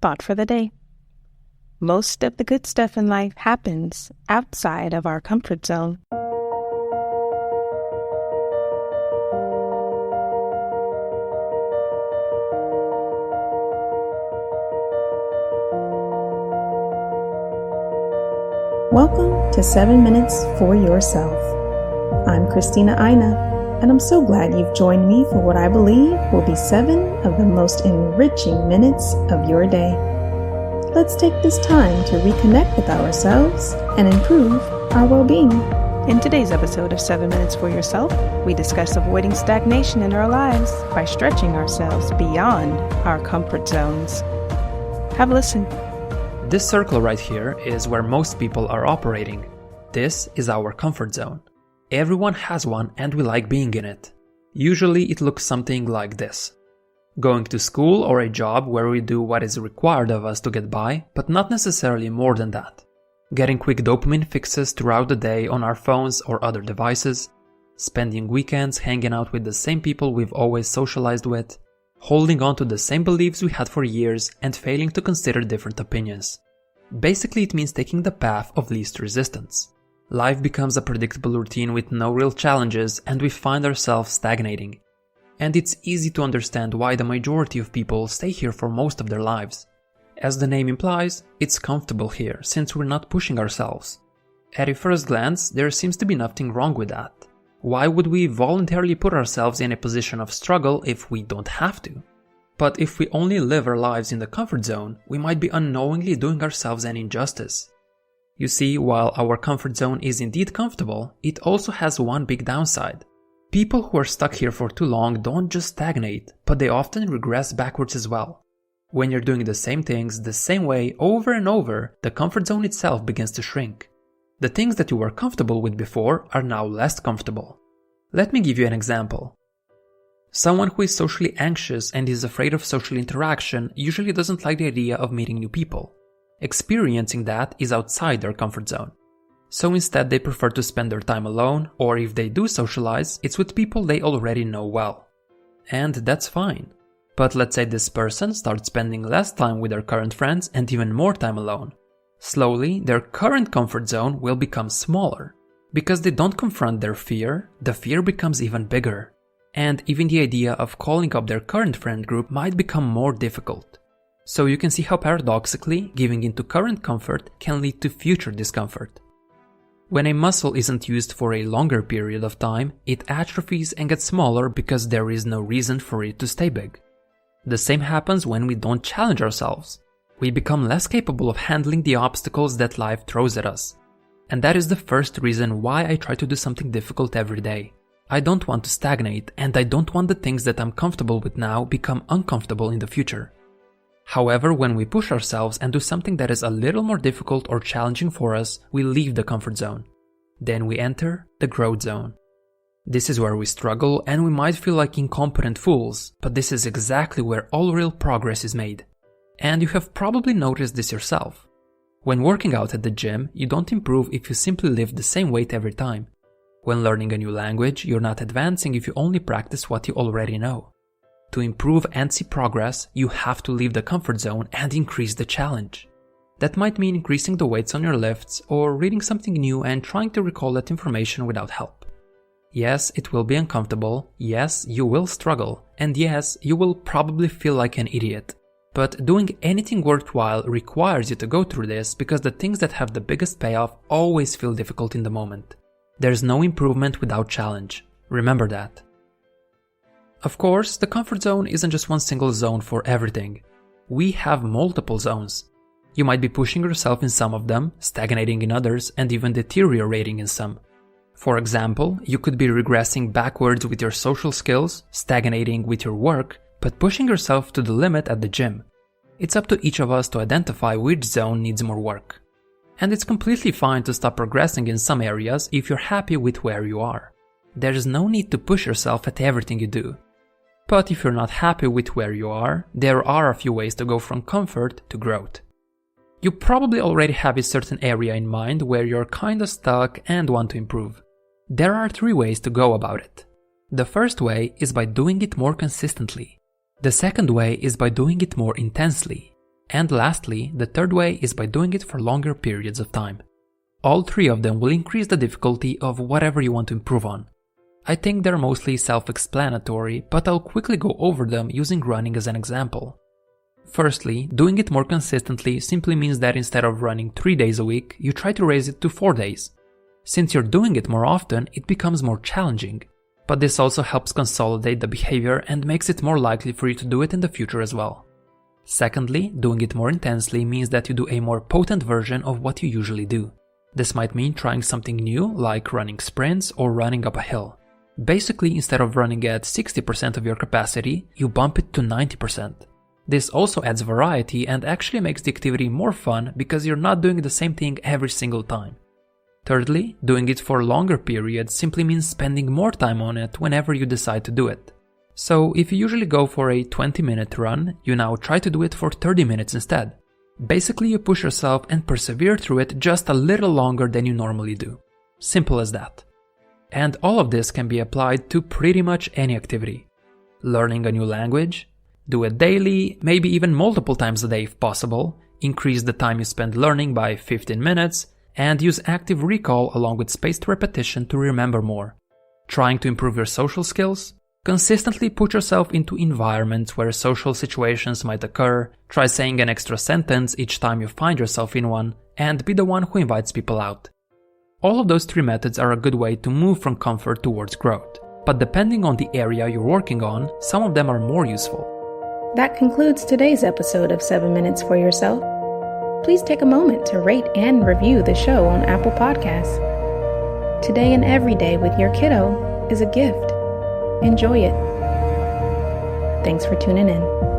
Thought for the day. Most of the good stuff in life happens outside of our comfort zone. Welcome to 7 Minutes for Yourself. I'm Christina, and I'm so glad you've joined me for what I believe will be 7 of the most enriching minutes of your day. Let's take this time to reconnect with ourselves and improve our well-being. In today's episode of 7 Minutes for Yourself, we discuss avoiding stagnation in our lives by stretching ourselves beyond our comfort zones. Have a listen. This circle right here is where most people are operating. This is our comfort zone. Everyone has one and we like being in it. Usually it looks something like this. Going to school or a job where we do what is required of us to get by, but not necessarily more than that. Getting quick dopamine fixes throughout the day on our phones or other devices. Spending weekends hanging out with the same people we've always socialized with. Holding on to the same beliefs we had for years and failing to consider different opinions. Basically, it means taking the path of least resistance. Life becomes a predictable routine with no real challenges and we find ourselves stagnating. And it's easy to understand why the majority of people stay here for most of their lives. As the name implies, it's comfortable here since we're not pushing ourselves. At a first glance, there seems to be nothing wrong with that. Why would we voluntarily put ourselves in a position of struggle if we don't have to? But if we only live our lives in the comfort zone, we might be unknowingly doing ourselves an injustice. You see, while our comfort zone is indeed comfortable, it also has one big downside. People who are stuck here for too long don't just stagnate, but they often regress backwards as well. When you're doing the same things the same way over and over, the comfort zone itself begins to shrink. The things that you were comfortable with before are now less comfortable. Let me give you an example. Someone who is socially anxious and is afraid of social interaction usually doesn't like the idea of meeting new people. Experiencing that is outside their comfort zone. So instead they prefer to spend their time alone, or if they do socialize, it's with people they already know well. And that's fine. But let's say this person starts spending less time with their current friends and even more time alone. Slowly, their current comfort zone will become smaller. Because they don't confront their fear, the fear becomes even bigger. And even the idea of calling up their current friend group might become more difficult. So you can see how paradoxically, giving into current comfort can lead to future discomfort. When a muscle isn't used for a longer period of time, it atrophies and gets smaller because there is no reason for it to stay big. The same happens when we don't challenge ourselves. We become less capable of handling the obstacles that life throws at us. And that is the first reason why I try to do something difficult every day. I don't want to stagnate, and I don't want the things that I'm comfortable with now become uncomfortable in the future. However, when we push ourselves and do something that is a little more difficult or challenging for us, we leave the comfort zone. Then we enter the growth zone. This is where we struggle and we might feel like incompetent fools, but this is exactly where all real progress is made. And you have probably noticed this yourself. When working out at the gym, you don't improve if you simply lift the same weight every time. When learning a new language, you're not advancing if you only practice what you already know. To improve and see progress, you have to leave the comfort zone and increase the challenge. That might mean increasing the weights on your lifts or reading something new and trying to recall that information without help. Yes, it will be uncomfortable, yes, you will struggle, and yes, you will probably feel like an idiot. But doing anything worthwhile requires you to go through this because the things that have the biggest payoff always feel difficult in the moment. There's no improvement without challenge. Remember that. Of course, the comfort zone isn't just one single zone for everything. We have multiple zones. You might be pushing yourself in some of them, stagnating in others, and even deteriorating in some. For example, you could be regressing backwards with your social skills, stagnating with your work, but pushing yourself to the limit at the gym. It's up to each of us to identify which zone needs more work. And it's completely fine to stop progressing in some areas if you're happy with where you are. There's no need to push yourself at everything you do. But if you're not happy with where you are, there are a few ways to go from comfort to growth. You probably already have a certain area in mind where you're kinda stuck and want to improve. There are 3 ways to go about it. The first way is by doing it more consistently. The second way is by doing it more intensely. And lastly, the third way is by doing it for longer periods of time. All three of them will increase the difficulty of whatever you want to improve on. I think they're mostly self-explanatory, but I'll quickly go over them using running as an example. Firstly, doing it more consistently simply means that instead of running 3 days a week, you try to raise it to 4 days. Since you're doing it more often, it becomes more challenging. But this also helps consolidate the behavior and makes it more likely for you to do it in the future as well. Secondly, doing it more intensely means that you do a more potent version of what you usually do. This might mean trying something new, like running sprints or running up a hill. Basically, instead of running at 60% of your capacity, you bump it to 90%. This also adds variety and actually makes the activity more fun because you're not doing the same thing every single time. Thirdly, doing it for longer periods simply means spending more time on it whenever you decide to do it. So if you usually go for a 20-minute run, you now try to do it for 30 minutes instead. Basically, you push yourself and persevere through it just a little longer than you normally do. Simple as that. And all of this can be applied to pretty much any activity. Learning a new language, do it daily, maybe even multiple times a day if possible, increase the time you spend learning by 15 minutes, and use active recall along with spaced repetition to remember more. Trying to improve your social skills? Consistently put yourself into environments where social situations might occur, try saying an extra sentence each time you find yourself in one, and be the one who invites people out. All of those three methods are a good way to move from comfort towards growth, but depending on the area you're working on, some of them are more useful. That concludes today's episode of 7 Minutes for Yourself. Please take a moment to rate and review the show on Apple Podcasts. Today and every day with your kiddo is a gift. Enjoy it. Thanks for tuning in.